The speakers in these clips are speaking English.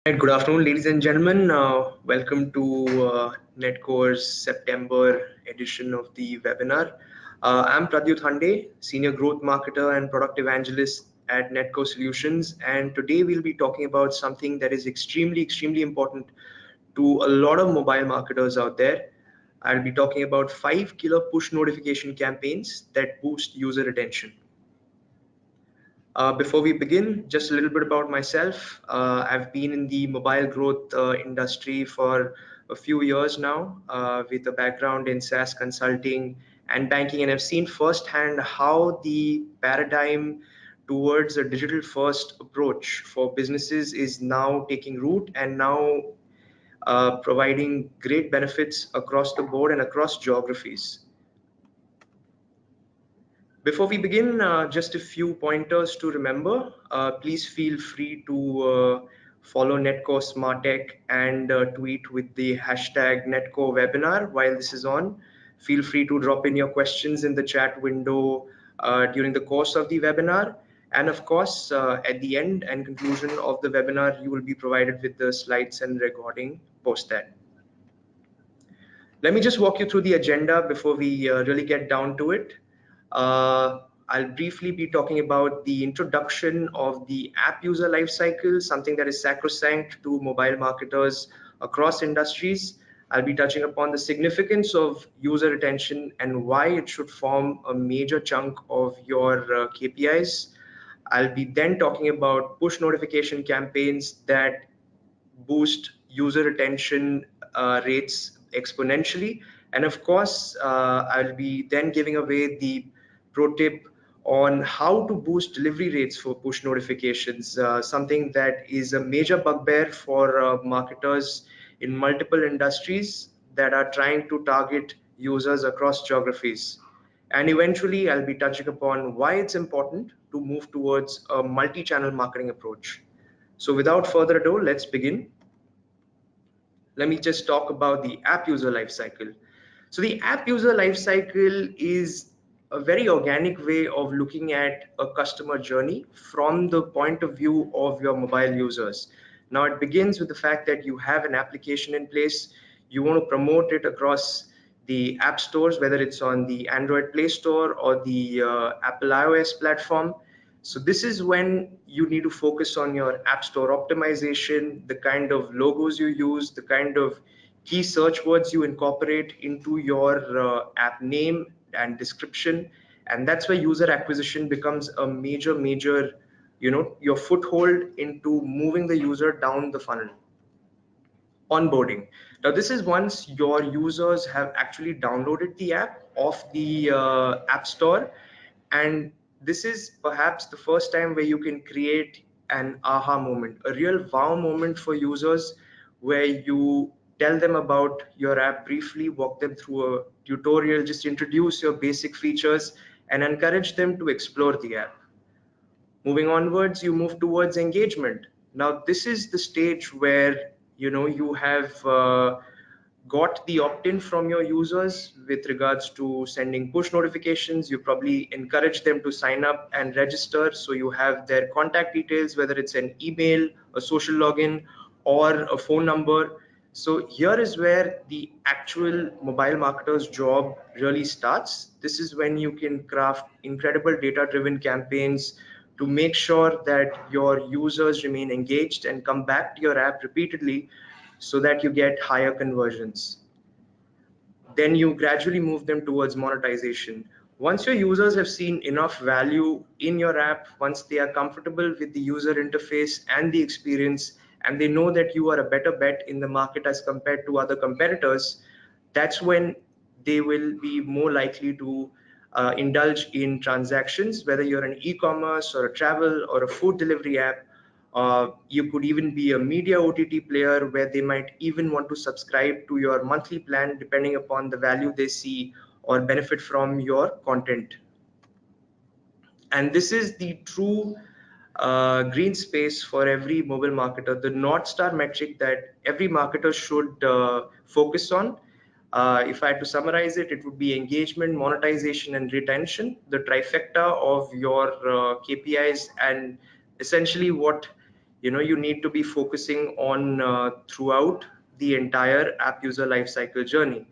Right, good afternoon, ladies and gentlemen. Welcome to Netcore's September edition of the webinar. I'm Pradyut Hande, Senior Growth Marketer and Product Evangelist at Netcore Solutions. And today we'll be talking about something that is extremely important to a lot of mobile marketers out there. I'll be talking about 5 killer push notification campaigns that boost user retention. Before we begin, just a little bit about myself. I've been in the mobile growth industry for a few years now with a background in SaaS consulting and banking, and I've seen firsthand how the paradigm towards a digital first approach for businesses is now taking root and now providing great benefits across the board and across geographies. Before we begin, just a few pointers to remember. Please feel free to follow Netcore Smart Tech and tweet with the hashtag Netcore webinar while this is on. Feel free to drop in your questions in the chat window during the course of the webinar. And of course, at the end and conclusion of the webinar, you will be provided with the slides and recording post that. Let me just walk you through the agenda before we really get down to it. I'll briefly be talking about the introduction of the App User Lifecycle, something that is sacrosanct to mobile marketers across industries. I'll be touching upon the significance of user retention and why it should form a major chunk of your KPIs. I'll be then talking about push notification campaigns that boost user retention rates exponentially. And of course, I'll be then giving away the pro tip on how to boost delivery rates for push notifications, something that is a major bugbear for marketers in multiple industries that are trying to target users across geographies. And eventually, I'll be touching upon why it's important to move towards a multi-channel marketing approach. So without further ado, let's begin. Let me just talk about the app user lifecycle. So the app user lifecycle is a very organic way of looking at a customer journey from the point of view of your mobile users. Now it begins with the fact that you have an application in place, you want to promote it across the app stores, whether it's on the Android Play Store or the Apple iOS platform. So this is when you need to focus on your app store optimization, the kind of logos you use, the kind of key search words you incorporate into your app name and description. And that's where user acquisition becomes a major, your foothold into moving the user down the funnel. Onboarding. Now this is once your users have actually downloaded the app off the app store, and this is perhaps the first time where you can create an aha moment, a real wow moment for users, where you tell them about your app briefly, walk them through a tutorial, just introduce your basic features and encourage them to explore the app. Moving onwards, you move towards engagement. Now this is the stage where you have got the opt-in from your users with regards to sending push notifications. You probably encourage them to sign up and register, so you have their contact details, whether it's an email, a social login, or a phone number. So here is where the actual mobile marketer's job really starts. This is when you can craft incredible data-driven campaigns to make sure that your users remain engaged and come back to your app repeatedly so that you get higher conversions. Then you gradually move them towards monetization. Once your users have seen enough value in your app, once they are comfortable with the user interface and the experience, and they know that you are a better bet in the market as compared to other competitors, that's when they will be more likely to indulge in transactions, whether you're an e-commerce or a travel or a food delivery app. You could even be a media OTT player where they might even want to subscribe to your monthly plan depending upon the value they see or benefit from your content. And this is the true green space for every mobile marketer, the North Star metric that every marketer should focus on. If I had to summarize it, it would be engagement, monetization, and retention, the trifecta of your KPIs, and essentially what you need to be focusing on throughout the entire app user lifecycle journey.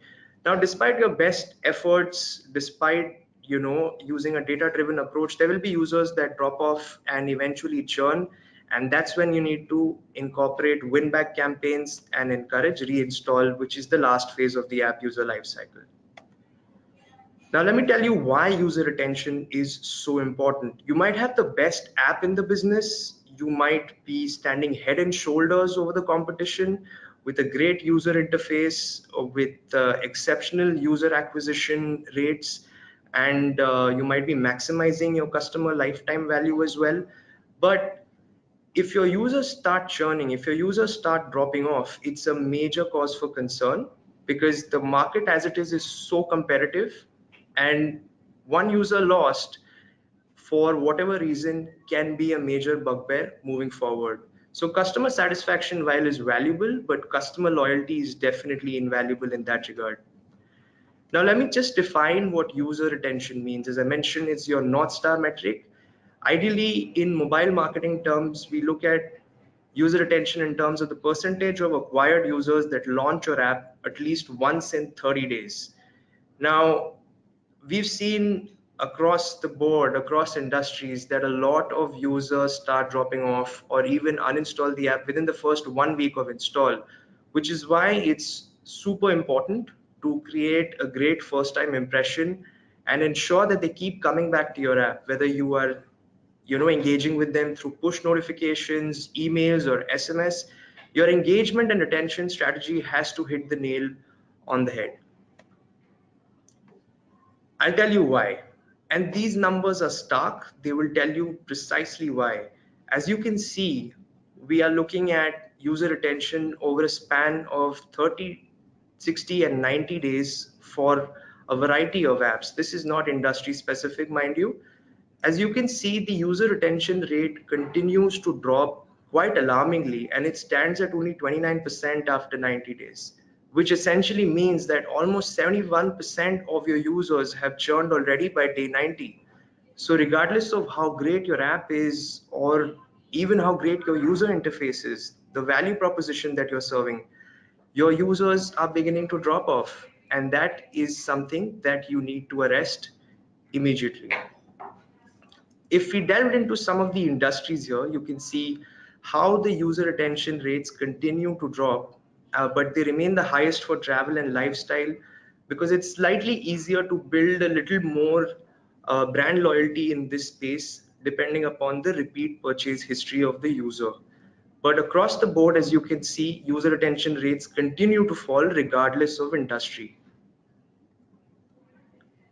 Now, despite your best efforts, despite using a data driven approach, there will be users that drop off and eventually churn, and that's when you need to incorporate win back campaigns and encourage reinstall, which is the last phase of the app user lifecycle. Now, let me tell you why user retention is so important. You might have the best app in the business. You might be standing head and shoulders over the competition with a great user interface, with exceptional user acquisition rates, and you might be maximizing your customer lifetime value as well. But if your users start churning, if your users start dropping off, it's a major cause for concern, because the market as it is so competitive, and one user lost for whatever reason can be a major bugbear moving forward. So customer satisfaction, while is valuable, but customer loyalty is definitely invaluable in that regard. Now, let me just define what user retention means. As I mentioned, it's your North Star metric. Ideally, in mobile marketing terms, we look at user retention in terms of the percentage of acquired users that launch your app at least once in 30 days. Now, we've seen across the board, across industries, that a lot of users start dropping off or even uninstall the app within the first 1 week of install, which is why it's super important to create a great first time impression and ensure that they keep coming back to your app, whether you are engaging with them through push notifications, emails, or SMS. Your engagement and retention strategy has to hit the nail on the head. I'll tell you why. And these numbers are stark. They will tell you precisely why. As you can see, we are looking at user retention over a span of 30, 60, and 90 days for a variety of apps. This is not industry specific, mind you. As you can see, the user retention rate continues to drop quite alarmingly, and it stands at only 29% after 90 days, which essentially means that almost 71% of your users have churned already by day 90. So regardless of how great your app is, or even how great your user interface is, the value proposition that you're serving, your users are beginning to drop off, and that is something that you need to arrest immediately. If we delved into some of the industries here, you can see how the user retention rates continue to drop, but they remain the highest for travel and lifestyle, because it's slightly easier to build a little more brand loyalty in this space depending upon the repeat purchase history of the user. But across the board, as you can see, user retention rates continue to fall regardless of industry.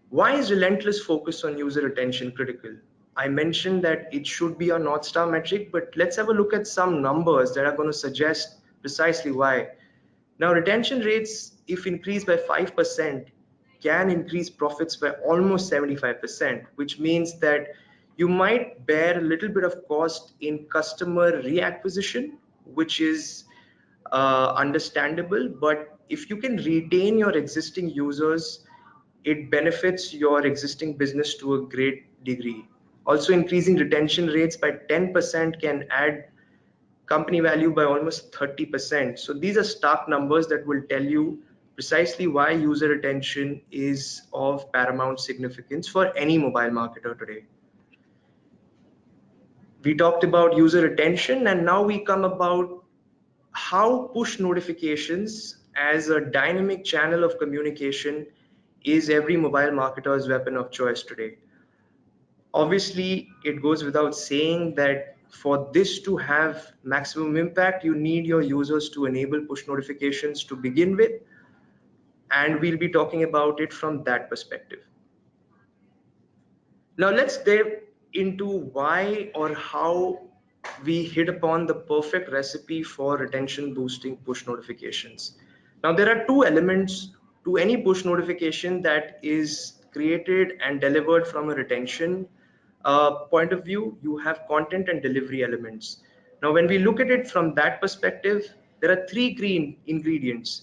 Why is relentless focus on user retention critical? I mentioned that it should be a North Star metric, but let's have a look at some numbers that are going to suggest precisely why. Now, retention rates, if increased by 5%, can increase profits by almost 75%, which means that you might bear a little bit of cost in customer reacquisition, which is understandable. But if you can retain your existing users, it benefits your existing business to a great degree. Also, increasing retention rates by 10% can add company value by almost 30%. So these are stark numbers that will tell you precisely why user retention is of paramount significance for any mobile marketer today. We talked about user retention, and now we come about how push notifications as a dynamic channel of communication is every mobile marketer's weapon of choice today. Obviously, it goes without saying that for this to have maximum impact, you need your users to enable push notifications to begin with, and we'll be talking about it from that perspective. Now let's dive into why or how we hit upon the perfect recipe for retention boosting push notifications. Now there are two elements to any push notification that is created and delivered from a retention point of view. You have content and delivery elements. Now when we look at it from that perspective, there are three key ingredients.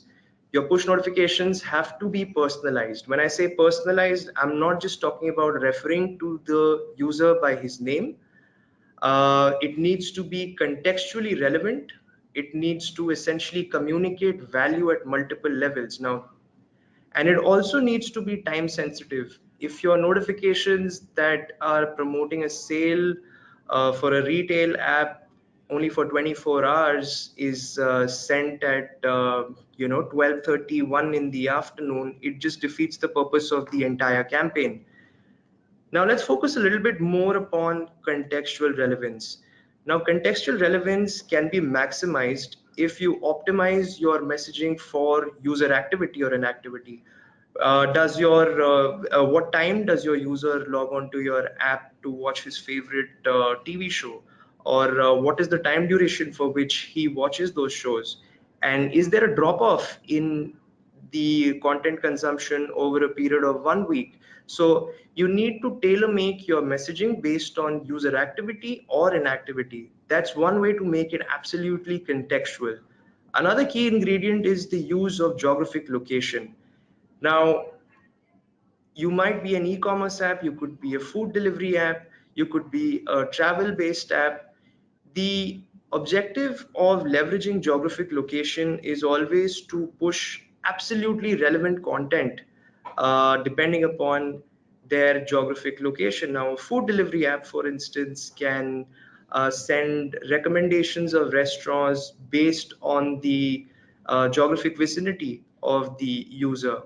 Your push notifications have to be personalized. When I say personalized, I'm not just talking about referring to the user by his name. It needs to be contextually relevant. It needs to essentially communicate value at multiple levels. Now, and it also needs to be time sensitive. If your notifications that are promoting a sale for a retail app only for 24 hours is sent at 12:31 in the afternoon, it just defeats the purpose of the entire campaign. Now let's focus a little bit more upon contextual relevance. Now, contextual relevance can be maximized if you optimize your messaging for user activity or inactivity. What time does your user log on to your app to watch his favorite TV show? Or what is the time duration for which he watches those shows? And is there a drop off in the content consumption over a period of 1 week? So you need to tailor make your messaging based on user activity or inactivity. That's one way to make it absolutely contextual. Another key ingredient is the use of geographic location. Now, you might be an e-commerce app, you could be a food delivery app, you could be a travel-based app. The objective of leveraging geographic location is always to push absolutely relevant content depending upon their geographic location. Now, a food delivery app, for instance, can send recommendations of restaurants based on the geographic vicinity of the user.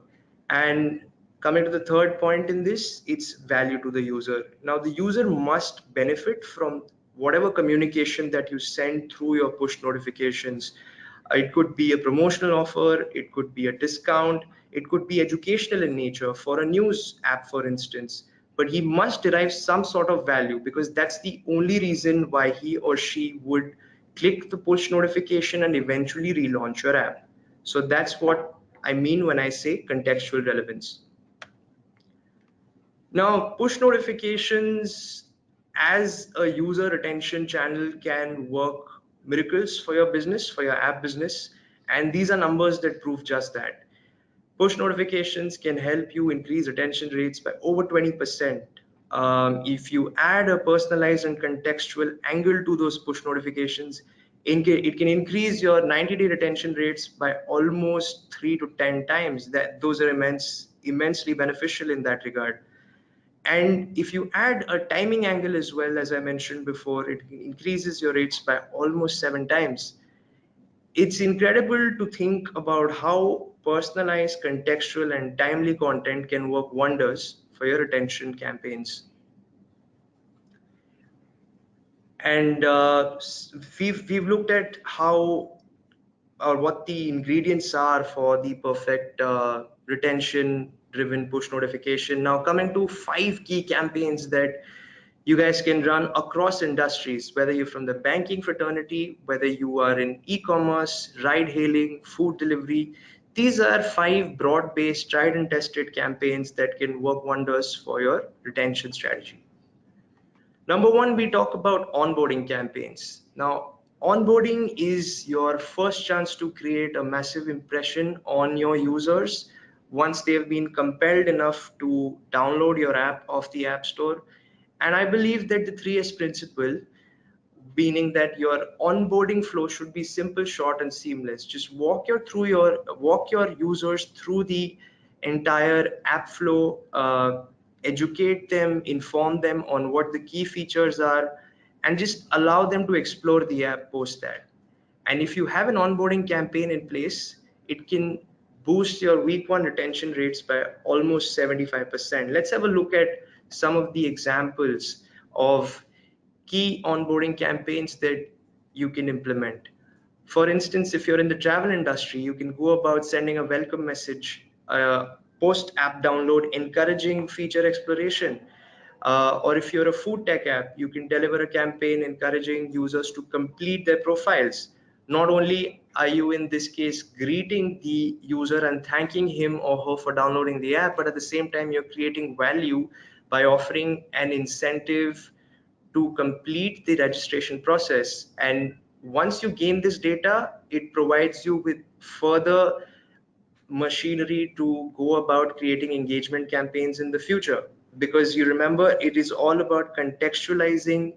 And coming to the third point in this, it's value to the user. Now, the user must benefit from whatever communication that you send through your push notifications. It could be a promotional offer, it could be a discount, it could be educational in nature for a news app, for instance. But he must derive some sort of value, because that's the only reason why he or she would click the push notification and eventually relaunch your app. So that's what I mean when I say contextual relevance. Now, push notifications as a user retention channel can work miracles for your business, for your app business. And these are numbers that prove just that. Push notifications can help you increase retention rates by over 20%. If you add a personalized and contextual angle to those push notifications, it can increase your 90-day retention rates by almost 3 to 10 times. Those are immensely beneficial in that regard. And if you add a timing angle as well, as I mentioned before, it increases your rates by almost 7 times. It's incredible to think about how personalized, contextual, and timely content can work wonders for your retention campaigns. And we've looked at how or what the ingredients are for the perfect retention driven push notification. Now, coming to 5 key campaigns that you guys can run across industries, whether you're from the banking fraternity, whether you are in e-commerce, ride hailing, food delivery. These are 5 broad-based, tried and tested campaigns that can work wonders for your retention strategy. Number one, we talk about onboarding campaigns. Now, onboarding is your first chance to create a massive impression on your users once they've been compelled enough to download your app off the App Store. And I believe that the 3S principle, meaning that your onboarding flow should be simple, short, and seamless. Just walk your users through the entire app flow, educate them, inform them on what the key features are, and just allow them to explore the app post that. And if you have an onboarding campaign in place, it can boost your week one retention rates by almost 75%. Let's have a look at some of the examples of key onboarding campaigns that you can implement. For instance, if you're in the travel industry, you can go about sending a welcome message, post app download, encouraging feature exploration. Or if you're a food tech app, you can deliver a campaign encouraging users to complete their profiles. Not only are you in this case greeting the user and thanking him or her for downloading the app, but at the same time, you're creating value by offering an incentive to complete the registration process. And once you gain this data, it provides you with further machinery to go about creating engagement campaigns in the future. Because you remember, it is all about contextualizing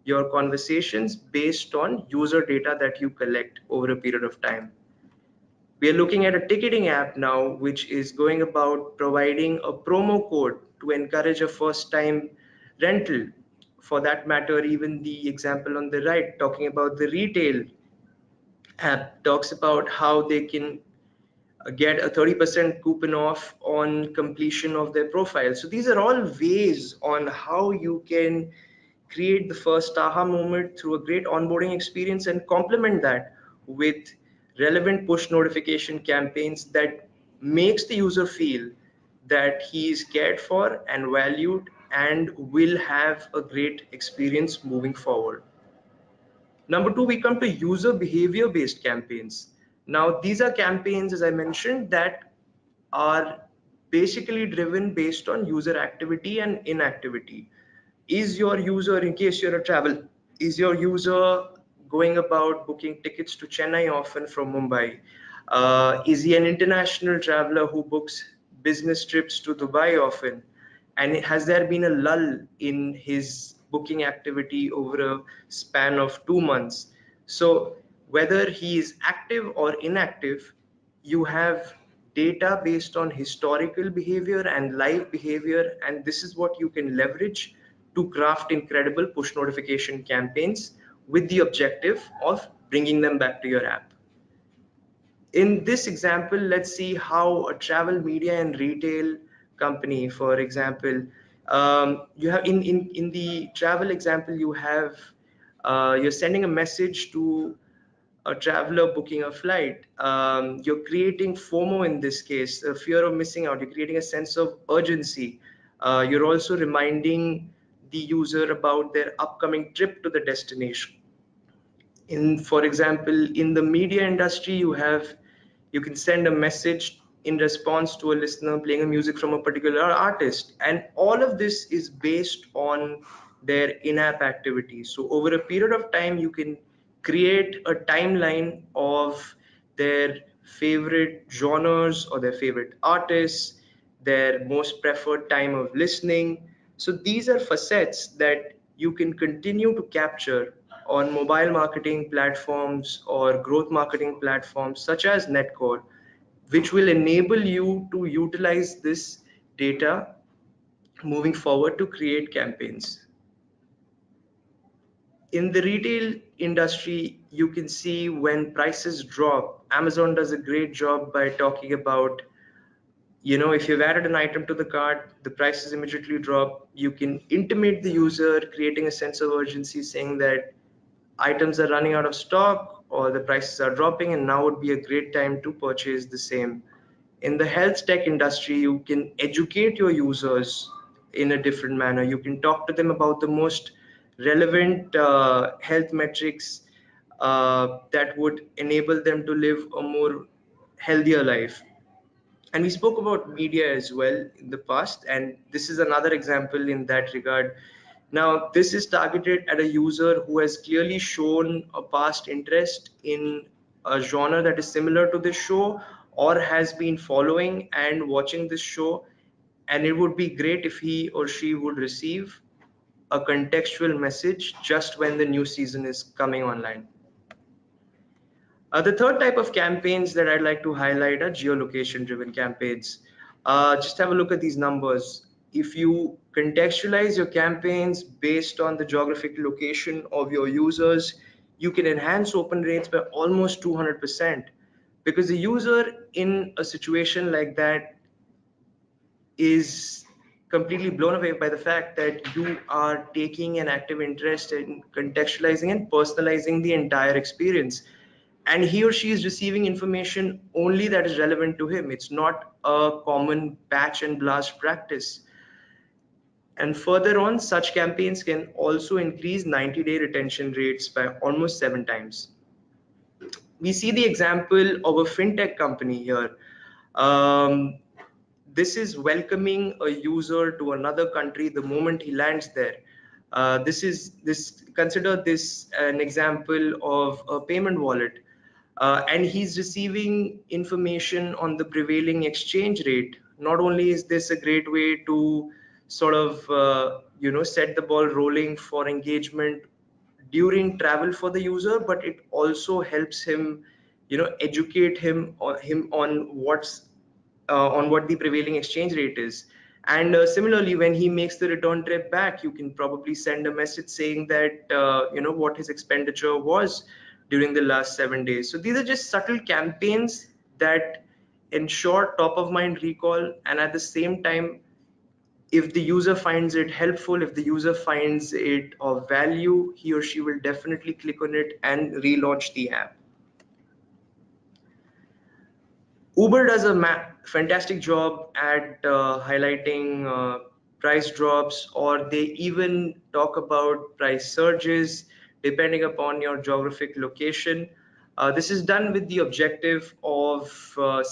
your conversations based on user data that you collect over a period of time. We are looking at a ticketing app now, which is going about providing a promo code to encourage a first time rental. For that matter, even the example on the right, talking about the retail app, talks about how they can get a 30% coupon off on completion of their profile. So these are all ways on how you can create the first aha moment through a great onboarding experience and complement that with relevant push notification campaigns that makes the user feel that he is cared for and valued and will have a great experience moving forward. Number two, we come to user behavior based campaigns. Now, these are campaigns, as I mentioned, that are basically driven based on user activity and inactivity. Is your user, in case you're a travel, is your user going about booking tickets to Chennai often from Mumbai? Is he an international traveler who books business trips to Dubai often? And has there been a lull in his booking activity over a span of 2 months? So whether he is active or inactive, you have data based on historical behavior and live behavior, and this is what you can leverage to craft incredible push notification campaigns with the objective of bringing them back to your app. In this example, let's see how a travel media and retail company, for example, you have in the travel example, you have you're sending a message to a traveler booking a flight. You're creating FOMO in this case, a fear of missing out. You're creating a sense of urgency. You're also reminding the user about their upcoming trip to the destination. In, for example, in the media industry, you can send a message in response to a listener playing a music from a particular artist, and all of this is based on their in-app activity. So over a period of time, you can create a timeline of their favorite genres or their favorite artists, their most preferred time of listening. So these are facets that you can continue to capture on mobile marketing platforms or growth marketing platforms such as Netcore, which will enable you to utilize this data moving forward to create campaigns. In the retail industry, you can see when prices drop, Amazon does a great job by talking about, if you've added an item to the cart, the prices immediately drop. You can intimate the user, creating a sense of urgency, saying that items are running out of stock or the prices are dropping and now would be a great time to purchase the same. In the health tech industry, you can educate your users in a different manner. You can talk to them about the most relevant health metrics that would enable them to live a more healthier life. And we spoke about media as well in the past, and this is another example in that regard. Now, this is targeted at a user who has clearly shown a past interest in a genre that is similar to this show or has been following and watching this show. And it would be great if he or she would receive a contextual message just when the new season is coming online. The third type of campaigns that I'd like to highlight are geolocation-driven campaigns. Just have a look at these numbers. If you contextualize your campaigns based on the geographic location of your users, you can enhance open rates by almost 200%, because the user in a situation like that is completely blown away by the fact that you are taking an active interest in contextualizing and personalizing the entire experience, and he or she is receiving information only that is relevant to him. It's not a common batch and blast practice. And further on, such campaigns can also increase 90-day retention rates by almost 7 times. We see the example of a fintech company here. um, this is welcoming a user to another country the moment he lands there. Consider this an example of a payment wallet, and he's receiving information on the prevailing exchange rate. Not only is this a great way to sort of set the ball rolling for engagement during travel for the user, but it also helps him, educate him on what the prevailing exchange rate is. And similarly, when he makes the return trip back, you can probably send a message saying that what his expenditure was during the last 7 days. So these are just subtle campaigns that ensure top of mind recall, and at the same time, if the user finds it helpful, if the user finds it of value, he or she will definitely click on it and relaunch the app. Uber does a fantastic job at highlighting price drops, or they even talk about price surges depending upon your geographic location. This is done with the objective of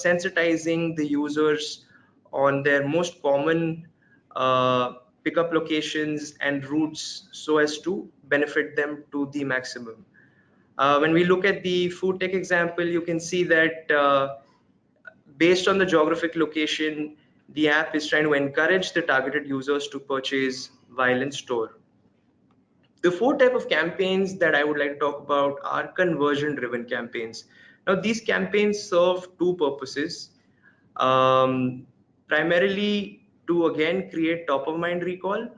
sensitizing the users on their most common uh, pickup locations and routes so as to benefit them to the maximum. When we look at the food tech example, you can see that based on the geographic location, the app is trying to encourage the targeted users to purchase while in store. The fourth type of campaigns that I would like to talk about are conversion-driven campaigns. Now, these campaigns serve two purposes. Primarily to again create top-of-mind recall.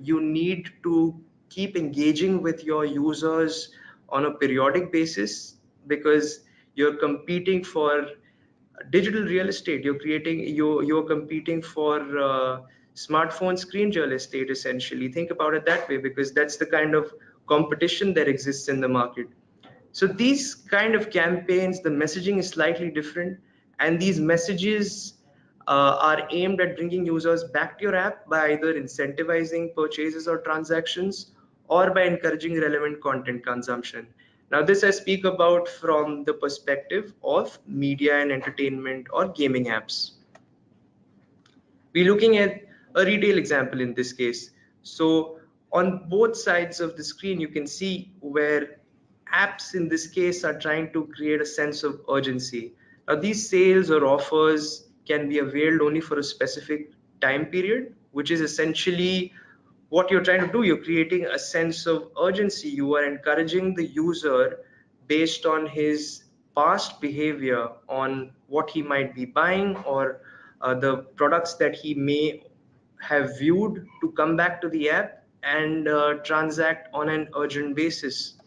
You need to keep engaging with your users on a periodic basis because you're competing for digital real estate. You're competing for smartphone screen real estate. Essentially, think about it that way, because that's the kind of competition that exists in the market. So these kind of campaigns, the messaging is slightly different, and these messages are aimed at bringing users back to your app by either incentivizing purchases or transactions, or by encouraging relevant content consumption. Now, this I speak about from the perspective of media and entertainment or gaming apps. We're looking at a retail example in this case. So on both sides of the screen, you can see where apps in this case are trying to create a sense of urgency. Now, these sales or offers can be availed only for a specific time period, which is essentially what you're trying to do. You're creating a sense of urgency. You are encouraging the user based on his past behavior on what he might be buying, or the products that he may have viewed, to come back to the app and transact on an urgent basis.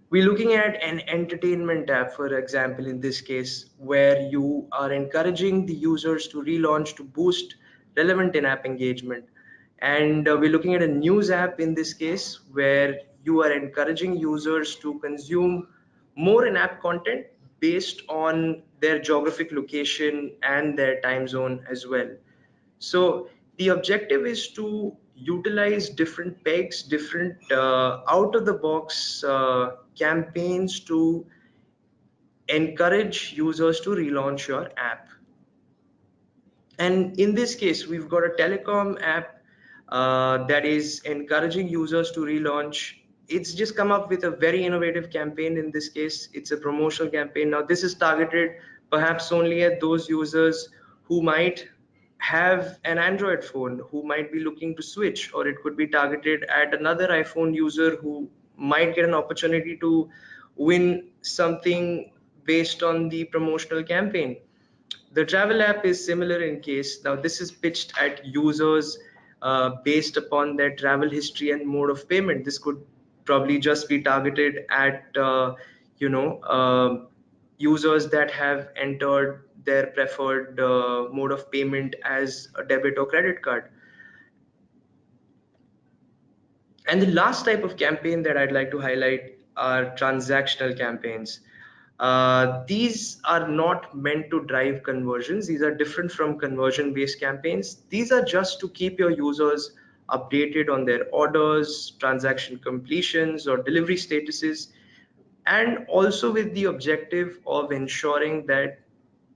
We're looking at an entertainment app, for example, in this case, where you are encouraging the users to relaunch to boost relevant in-app engagement. And we're looking at a news app in this case, where you are encouraging users to consume more in-app content based on their geographic location and their time zone as well. So the objective is to utilize different pegs, different out of the box campaigns to encourage users to relaunch your app. And in this case, we've got a telecom app that is encouraging users to relaunch. It's just come up with a very innovative campaign. In this case, it's a promotional campaign. Now, this is targeted perhaps only at those users who might have an Android phone, who might be looking to switch, or it could be targeted at another iPhone user who might get an opportunity to win something based on the promotional campaign. The travel app is similar in case. Now, this is pitched at users based upon their travel history and mode of payment. This could probably just be targeted at you know users that have entered their preferred mode of payment as a debit or credit card. And the last type of campaign that I'd like to highlight are transactional campaigns. These are not meant to drive conversions. These are different from conversion-based campaigns. These are just to keep your users updated on their orders, transaction completions, or delivery statuses, and also with the objective of ensuring that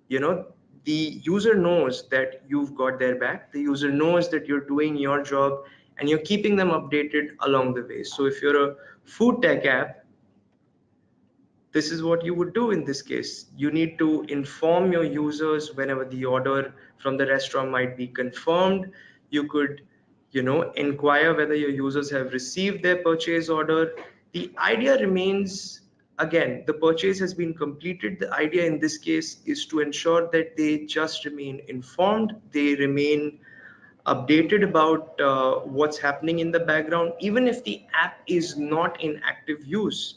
the user knows that you've got their back. The user knows that you're doing your job and you're keeping them updated along the way. So if you're a food tech app, this is what you would do in this case. You need to inform your users whenever the order from the restaurant might be confirmed. You could inquire whether your users have received their purchase order. The idea remains, again, the purchase has been completed. The idea in this case is to ensure that they just remain informed, they remain updated about what's happening in the background, even if the app is not in active use.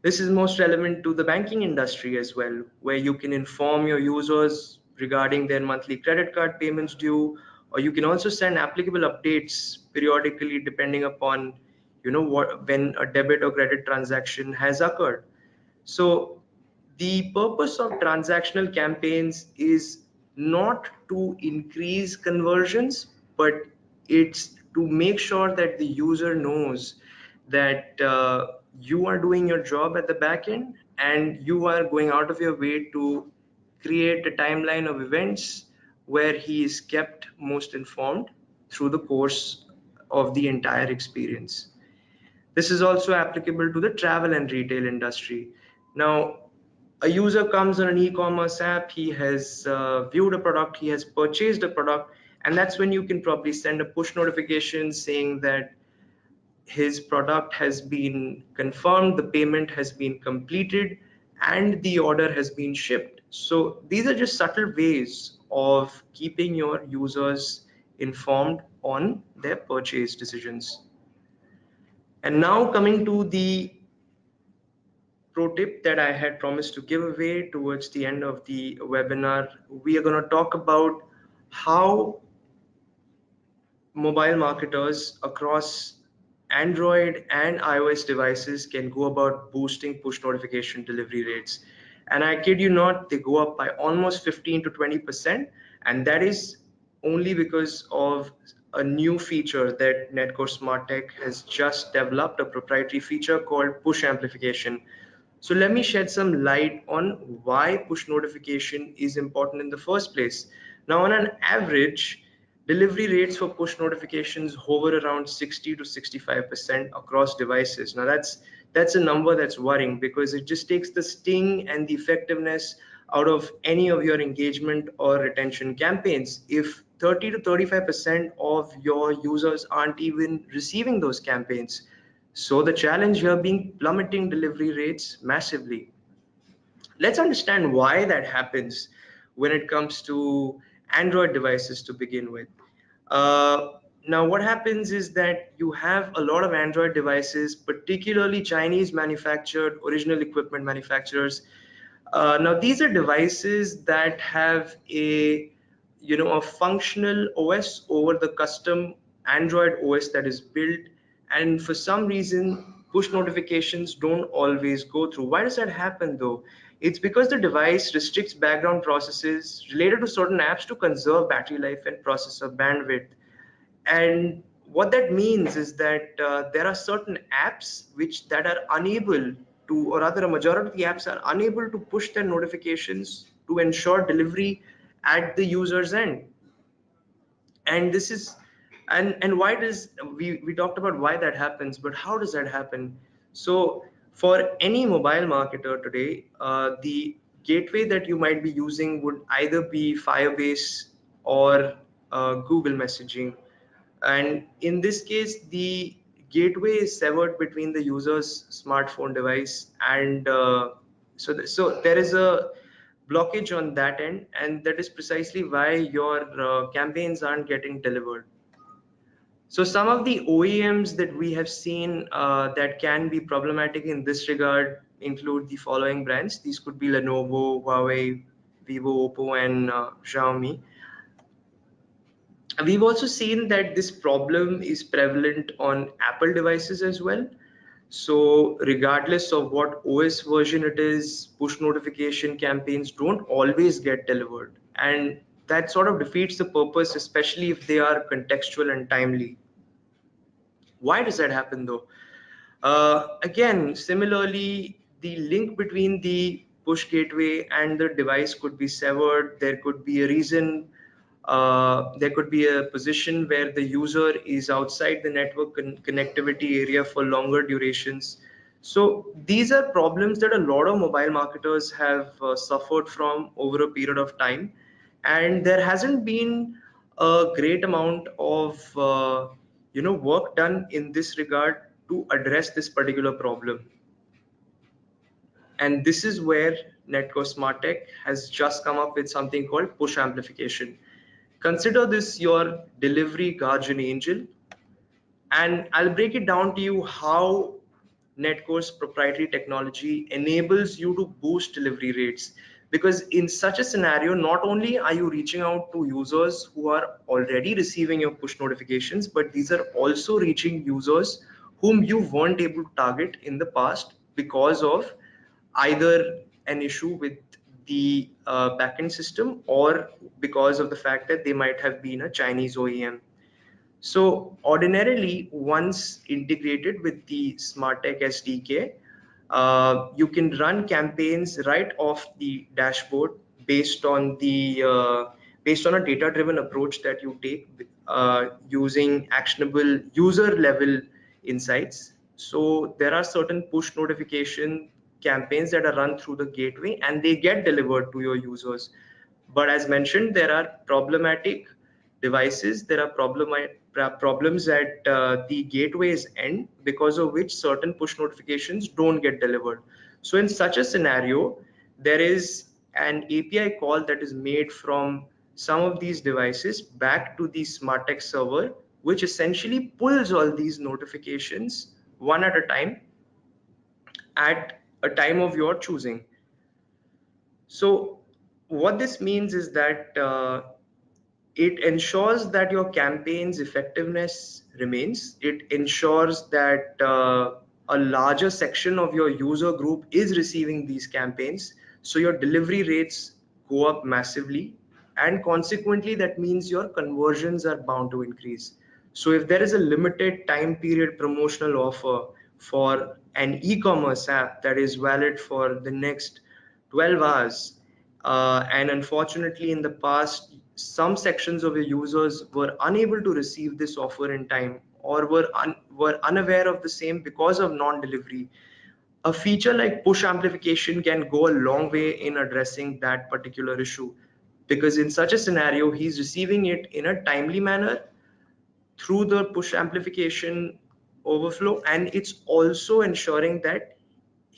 This is most relevant to the banking industry as well, where you can inform your users regarding their monthly credit card payments due, or you can also send applicable updates periodically depending upon, when a debit or credit transaction has occurred. So the purpose of transactional campaigns is not to increase conversions, but it's to make sure that the user knows that you are doing your job at the back end and you are going out of your way to create a timeline of events where he is kept most informed through the course of the entire experience. This is also applicable to the travel and retail industry. Now, a user comes on an e-commerce app, he has viewed a product, he has purchased a product, and that's when you can probably send a push notification saying that his product has been confirmed, the payment has been completed, and the order has been shipped. So these are just subtle ways of keeping your users informed on their purchase decisions. And now coming to the pro tip that I had promised to give away towards the end of the webinar, we are going to talk about how mobile marketers across Android and iOS devices can go about boosting push notification delivery rates. And I kid you not, they go up by almost 15 to 20%. And that is only because of a new feature that Netcore Smart Tech has just developed, a proprietary feature called push amplification. So let me shed some light on why push notification is important in the first place. Now, on an average, delivery rates for push notifications hover around 60 to 65% across devices. Now, that's a number that's worrying because it just takes the sting and the effectiveness out of any of your engagement or retention campaigns. If 30 to 35% of your users aren't even receiving those campaigns, so the challenge here being plummeting delivery rates massively. Let's understand why that happens when it comes to Android devices to begin with. Now, what happens is that you have a lot of Android devices, particularly Chinese manufactured original equipment manufacturers. Now, these are devices that have a functional OS over the custom Android OS that is built, and for some reason, push notifications don't always go through. Why does that happen though? It's because the device restricts background processes related to certain apps to conserve battery life and processor bandwidth. And what that means is that there are certain apps that are unable to, or rather a majority of the apps are unable to push their notifications to ensure delivery at the user's end. And this is, and why does, we talked about why that happens, but how does that happen? So for any mobile marketer today, the gateway that you might be using would either be Firebase or Google messaging. And in this case, the gateway is severed between the user's smartphone device and so there is a blockage on that end, and that is precisely why your campaigns aren't getting delivered. So some of the OEMs that we have seen that can be problematic in this regard include the following brands. These could be Lenovo, Huawei, Vivo, Oppo, and Xiaomi. We've also seen that this problem is prevalent on Apple devices as well. So regardless of what OS version it is, push notification campaigns don't always get delivered. And that sort of defeats the purpose, especially if they are contextual and timely. Why does that happen though? Again, similarly, the link between the push gateway and the device could be severed. There could be a reason, there could be a position where the user is outside the network connectivity area for longer durations. So these are problems that a lot of mobile marketers have suffered from over a period of time, and there hasn't been a great amount of work done in this regard to address this particular problem. And this is where Netco SmartTech has just come up with something called push amplification. Consider this your delivery guardian angel, and I'll break it down to you how Netcore's proprietary technology enables you to boost delivery rates. Because in such a scenario, not only are you reaching out to users who are already receiving your push notifications, but these are also reaching users whom you weren't able to target in the past because of either an issue with the backend system, or because of the fact that they might have been a Chinese OEM. So ordinarily, once integrated with the SmartTech SDK, you can run campaigns right off the dashboard based on based on a data-driven approach that you take, using actionable user-level insights. So there are certain push notification campaigns that are run through the gateway, and they get delivered to your users. But as mentioned, there are problematic devices. There are problems at the gateway's end, because of which certain push notifications don't get delivered. So in such a scenario, there is an API call that is made from some of these devices back to the SmartTech server, which essentially pulls all these notifications one at a time at a time of your choosing. So what this means is that it ensures that your campaign's effectiveness remains. It ensures that a larger section of your user group is receiving these campaigns. So your delivery rates go up massively. And consequently, that means your conversions are bound to increase. So if there is a limited time period promotional offer for an e-commerce app that is valid for the next 12 hours, and unfortunately in the past some sections of your users were unable to receive this offer in time, or were unaware of the same because of non-delivery, a feature like push amplification can go a long way in addressing that particular issue. Because in such a scenario, he's receiving it in a timely manner through the push amplification overflow, and it's also ensuring that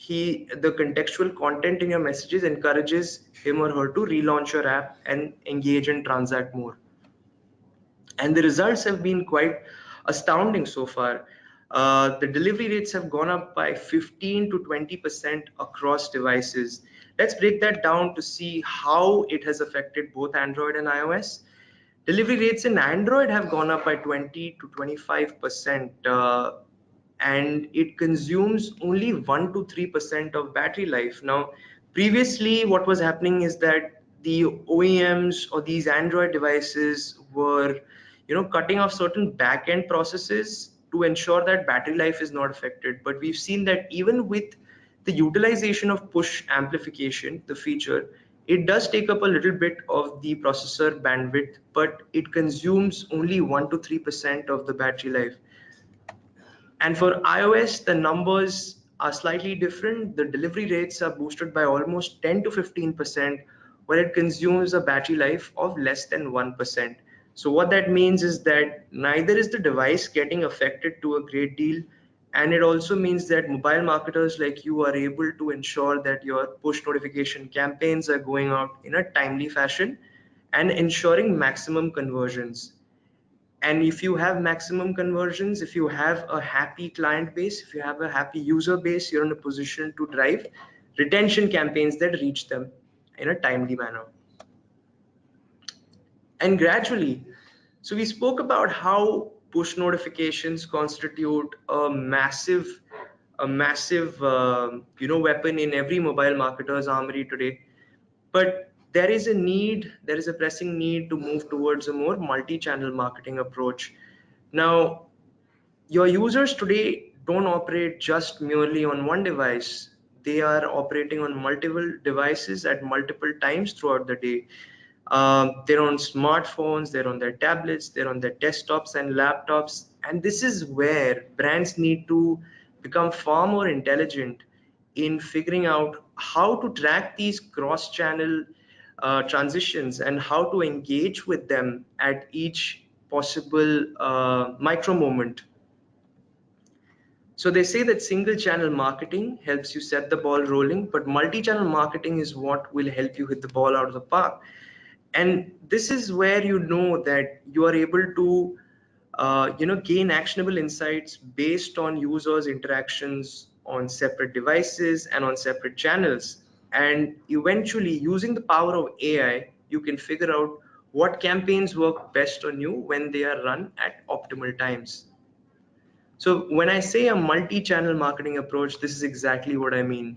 the contextual content in your messages encourages him or her to relaunch your app and engage and transact more. And the results have been quite astounding so far. The delivery rates have gone up by 15 to 20% across devices. Let's break that down to see how it has affected both Android and iOS. Delivery rates in Android have gone up by 20 to 25%, and it consumes only 1 to 3% of battery life. Now, previously, what was happening is that the OEMs or these Android devices were, cutting off certain back-end processes to ensure that battery life is not affected. But we've seen that even with the utilization of push amplification, the feature, it does take up a little bit of the processor bandwidth, but it consumes only 1 to 3% of the battery life. And for iOS, the numbers are slightly different. The delivery rates are boosted by almost 10 to 15%, while it consumes a battery life of less than 1%. So what that means is that neither is the device getting affected to a great deal, and it also means that mobile marketers like you are able to ensure that your push notification campaigns are going out in a timely fashion and ensuring maximum conversions. And if you have maximum conversions, if you have a happy client base, if you have a happy user base, you're in a position to drive retention campaigns that reach them in a timely manner. And gradually, so we spoke about how push notifications constitute a massive weapon in every mobile marketer's armory today. But there is a pressing need to move towards a more multi-channel marketing approach. Now, your users today don't operate just merely on one device. They are operating on multiple devices at multiple times throughout the day. They're on smartphones, they're on their tablets, they're on their desktops and laptops. And this is where brands need to become far more intelligent in figuring out how to track these cross-channel transitions and how to engage with them at each possible micro moment. So they say that single channel marketing helps you set the ball rolling, but multi-channel marketing is what will help you hit the ball out of the park. And this is where you know that you are able to gain actionable insights based on users' interactions on separate devices and on separate channels. And eventually, using the power of AI, you can figure out what campaigns work best on you when they are run at optimal times. So when I say a multi-channel marketing approach, this is exactly what I mean.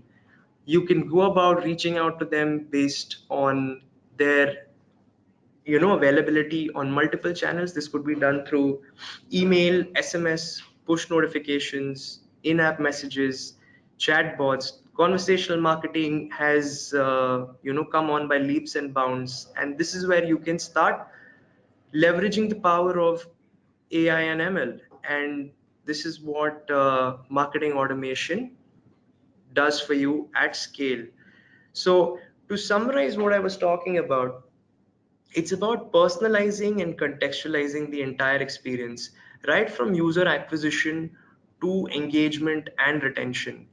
You can go about reaching out to them based on their availability on multiple channels. This could be done through email, SMS, push notifications, in-app messages, chatbots. Conversational marketing has come on by leaps and bounds, and this is where you can start leveraging the power of AI and ML. And this is what marketing automation does for you at scale. So to summarize what I was talking about, it's about personalizing and contextualizing the entire experience, right from user acquisition to engagement and retention.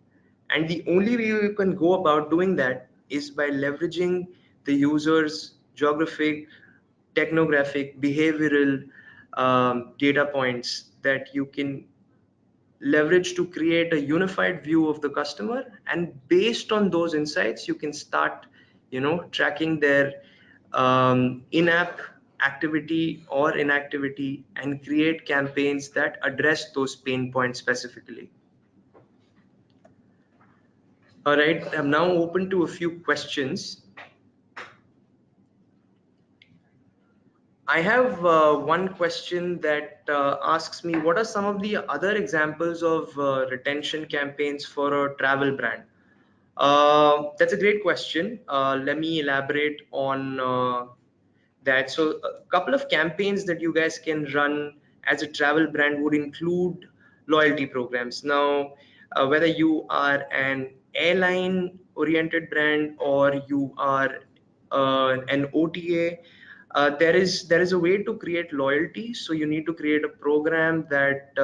And the only way you can go about doing that is by leveraging the user's geographic, technographic, behavioral data points that you can leverage to create a unified view of the customer. And based on those insights, you can start tracking their in-app activity or inactivity and create campaigns that address those pain points specifically. All right, I'm now open to a few questions. I have one question that asks me, what are some of the other examples of retention campaigns for a travel brand? That's a great question. Let me elaborate on that. So a couple of campaigns that you guys can run as a travel brand would include loyalty programs. Now, whether you are an airline oriented brand or you are an OTA, there is a way to create loyalty. So you need to create a program that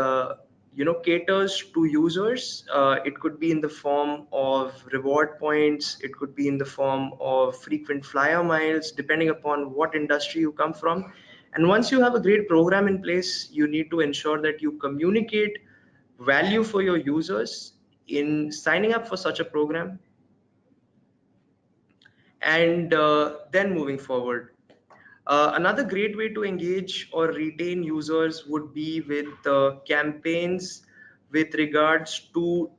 caters to users. It could be in the form of reward points, it could be in the form of frequent flyer miles, depending upon what industry you come from. And once you have a great program in place, you need to ensure that you communicate value for your users in signing up for such a program, and then moving forward. Another great way to engage or retain users would be with campaigns with regards to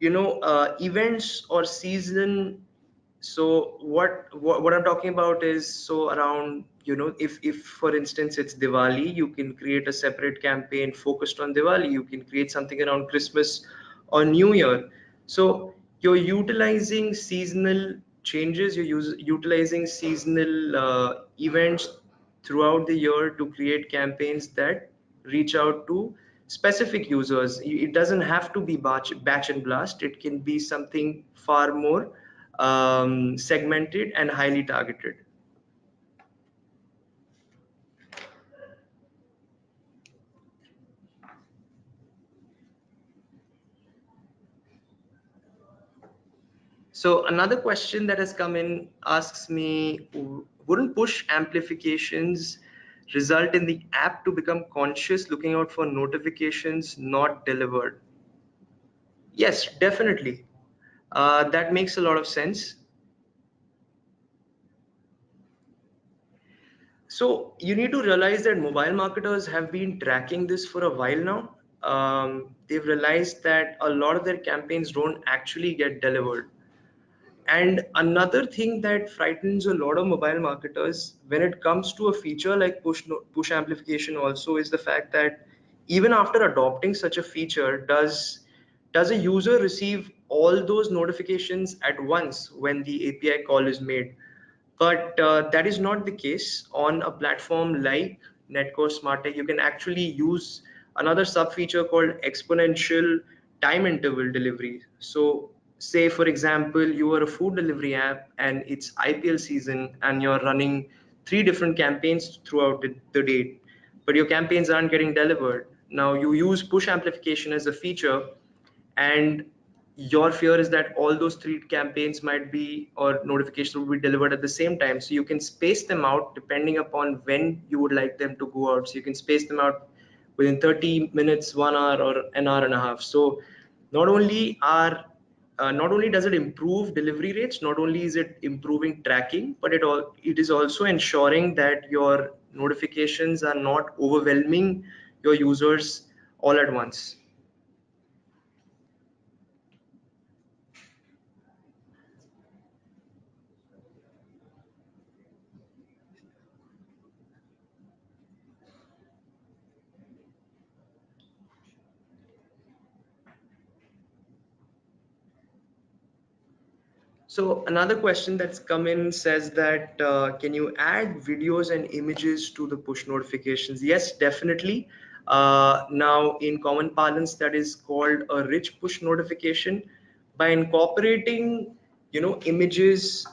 events or season. So what I'm talking about is, so around, if for instance it's Diwali, you can create a separate campaign focused on Diwali. You can create something around Christmas or New Year. So you're utilizing seasonal changes, utilizing seasonal events throughout the year to create campaigns that reach out to specific users. It doesn't have to be batch and blast. It can be something far more segmented and highly targeted. So another question that has come in asks me, wouldn't push amplifications result in the app to become conscious, looking out for notifications not delivered? Yes, definitely. That makes a lot of sense. So you need to realize that mobile marketers have been tracking this for a while now. They've realized that a lot of their campaigns don't actually get delivered. And another thing that frightens a lot of mobile marketers when it comes to a feature like push amplification also is the fact that even after adopting such a feature, does a user receive all those notifications at once when the API call is made? But that is not the case on a platform like Netcore SmartTech. You can actually use another sub feature called exponential time interval delivery. So say for example you are a food delivery app and it's IPL season and you're running three different campaigns throughout the day, but your campaigns aren't getting delivered. Now you use push amplification as a feature, and your fear is that all those three campaigns might be or notifications will be delivered at the same time, so you can space them out depending upon when you would like them to go out. So you can space them out within 30 minutes, 1 hour, or an hour and a half. So not only are not only does it improve delivery rates, not only is it improving tracking, but it is also ensuring that your notifications are not overwhelming your users all at once. So another question that's come in says that can you add videos and images to the push notifications? Yes, definitely. Now, in common parlance, that is called a rich push notification. By incorporating, images,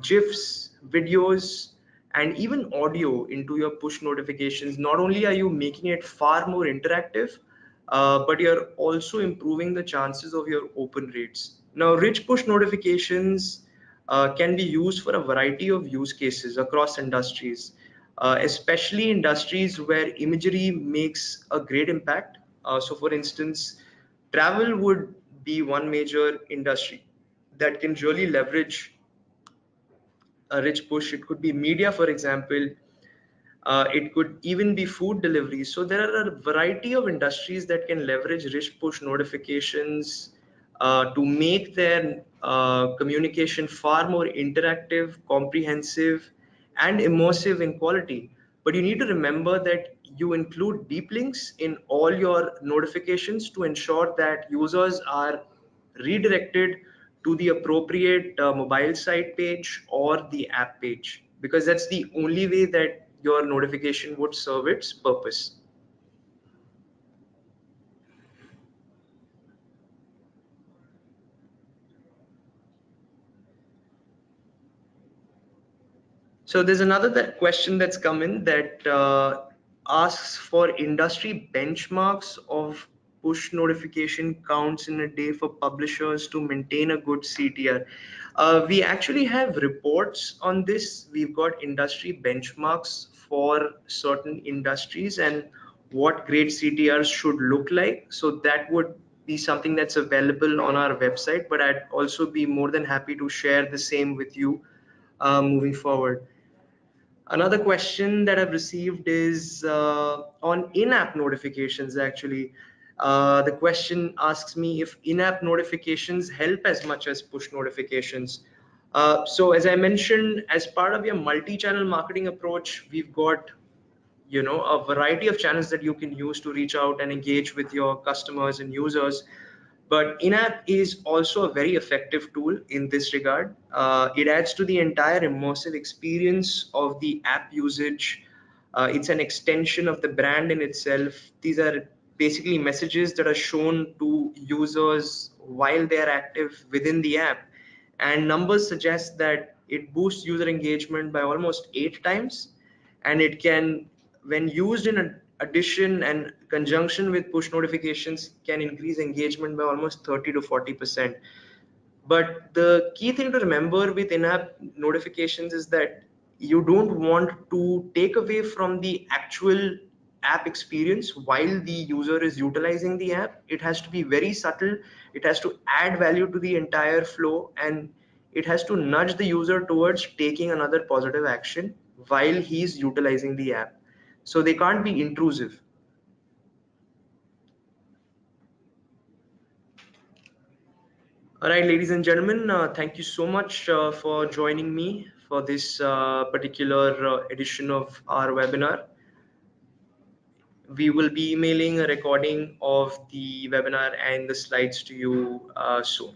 GIFs, videos, and even audio into your push notifications, not only are you making it far more interactive, but you're also improving the chances of your open rates. Now, rich push notifications can be used for a variety of use cases across industries, especially industries where imagery makes a great impact. So, for instance, travel would be one major industry that can really leverage a rich push. It could be media, for example. It could even be food delivery. So there are a variety of industries that can leverage rich push notifications to make their communication far more interactive, comprehensive, and immersive in quality. But you need to remember that you include deep links in all your notifications to ensure that users are redirected to the appropriate mobile site page or the app page, because that's the only way that your notification would serve its purpose. So there's another question that's come in that asks for industry benchmarks of push notification counts in a day for publishers to maintain a good CTR. We actually have reports on this. We've got industry benchmarks for certain industries and what great CTRs should look like. So that would be something that's available on our website, but I'd also be more than happy to share the same with you moving forward. Another question that I've received is on in-app notifications, actually. The question asks me if in-app notifications help as much as push notifications. So as I mentioned, as part of your multi-channel marketing approach, we've got a variety of channels that you can use to reach out and engage with your customers and users. But in-app is also a very effective tool in this regard. It adds to the entire immersive experience of the app usage. It's an extension of the brand in itself. These are basically messages that are shown to users while they are active within the app, and numbers suggest that it boosts user engagement by almost 8 times, and it can, when used in addition and conjunction with push notifications, can increase engagement by almost 30 to 40%. But the key thing to remember with in-app notifications is that you don't want to take away from the actual app experience while the user is utilizing the app. It has to be very subtle. It has to add value to the entire flow, and it has to nudge the user towards taking another positive action while he's utilizing the app. So they can't be intrusive. All right, ladies and gentlemen, thank you so much for joining me for this particular edition of our webinar. We will be emailing a recording of the webinar and the slides to you soon.